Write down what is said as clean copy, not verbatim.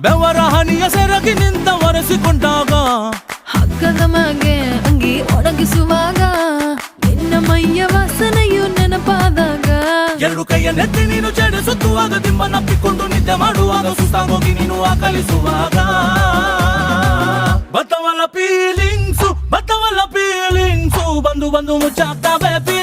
ಬೆವರ ಹನಿಯ ಸೆರಗಿ ನಿಂತ ಒರೆಸಿಕೊಂಡಾಗ ಹಗ್ಗದ ಮ್ಯಾಗೆ ಅಂಗಿ ಒಣಗಿಸುವಾಗ ನಿನ್ನ ಮೈಯ ವಾಸನೆಯು ನೆನಪಾದಾಗ ಎರಡು ಕೈಯ ನೆತ್ತಿ ನೀನು ಜಡಿಸುತ್ತುವಾಗ ದಿಮ್ಮನಪ್ಪಿಕೊಂಡು ನಿದ್ದೆ ಮಾಡುವಾಗ ಸುಸ್ತಾಗೋಗಿ ನೀನು ಆಕಲಿಸುವಾಗ ಬತ್ತವಲ್ಲ ಫೀಲಿಂಗ್ಸು ಬಂದು ಬಂದು ಮುಚ್ಚಾಗ್ತಾವೆ